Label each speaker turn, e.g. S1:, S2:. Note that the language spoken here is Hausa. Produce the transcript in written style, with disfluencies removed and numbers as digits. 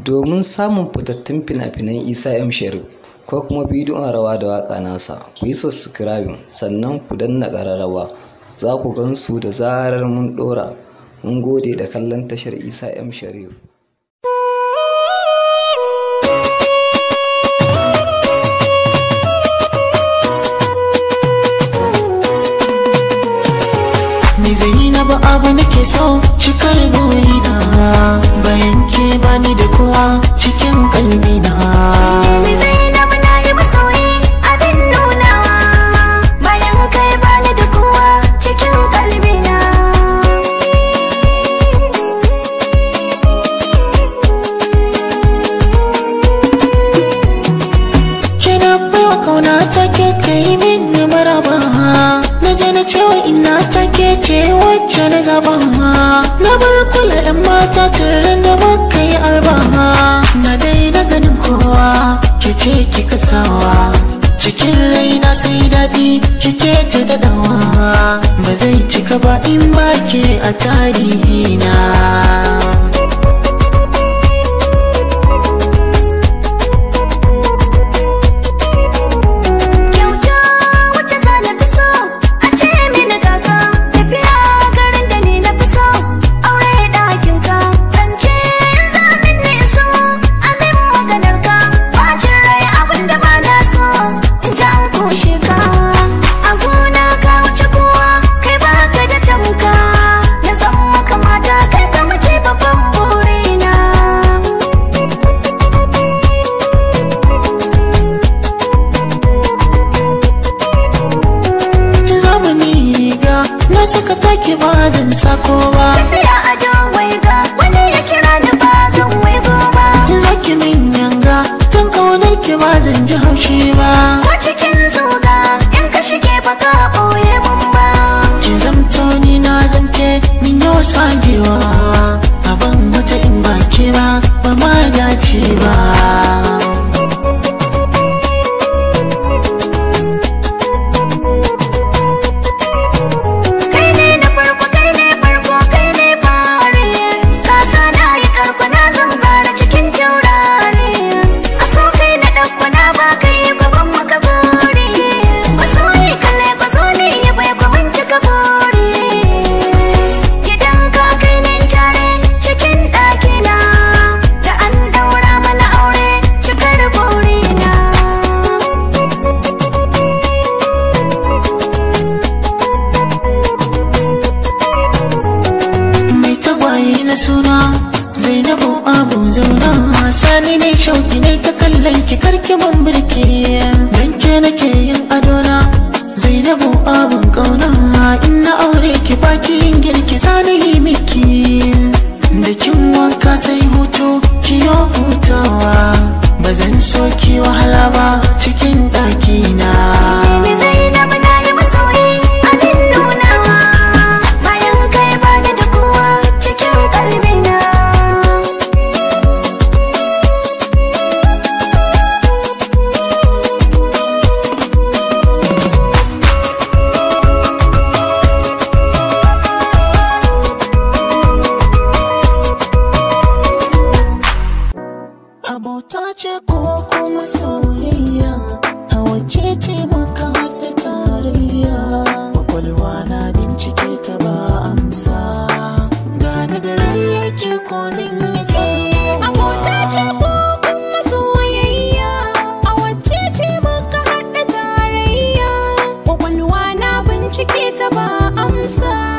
S1: Domin samun fitattun fina-finan Isa M Sharif ko kuma bidiyon rawa da waƙa nasa, ku yi subscribing sannan ku danna ƙararrawa, za ku gansu da zarar mun ɗora. Mun gode da kallon tashar Isa M Sharif.
S2: Ni Zainabu abu nake so cikar burina, bayan ke bani da kowa cikin kalbina.
S3: Ni Zainabu na yi masoyi abin nunawa, bayan kai bani da kowa cikin kalbina.
S2: Kina baiwa kauna take kai min maraba, na je na cewa ina take ce wacce na zaba. Na bar kula 'yan mata tare da muka yi arba, na daina ganin kowa ke ce kika sawa cikin raina, sai daɗi kike ta daɗawa. Ba zai cika ba in ba ke a tarihina. Suka take ba zan sako ba,
S3: tafiya a dawai ga wani ya kira ni ba zan waigo ba.
S2: Zaki min yanga don kaunar ki ba zan ji haushi ba,
S3: ko cikin zuga in ka shige ba ka ɓoye mun ba.
S2: ki zamto ni na zamke min yau sajewa, abin wata in ba ke ba ba ma dace ba. Na suna Zainabu abu zauna, sani ne shauki ne ta kallon ki karki ban birki, dan ke nake yin adona. Zainabu abun kauna, in na aure ki baki yin girki zani yi miki, da kin wanka sai hutu kiyo hutawa. Ba zan so ki wahala ba cikin ɗakina.
S3: Ni Zainabu na yi masoyi abin nunawa, bayan kai bani da kowa cikin kalbina.
S2: Abota ce ko kuma soyayya, a wacce ce muka haɗa tarayya. Kwakwalwa na bincike ta ba amsa, gane gari yake ko zan yi sa.
S3: Abota ce ko kuma soyayya, a wacce ce muka haɗa tarayya. Kwakwalwa na bincike ta ba amsa.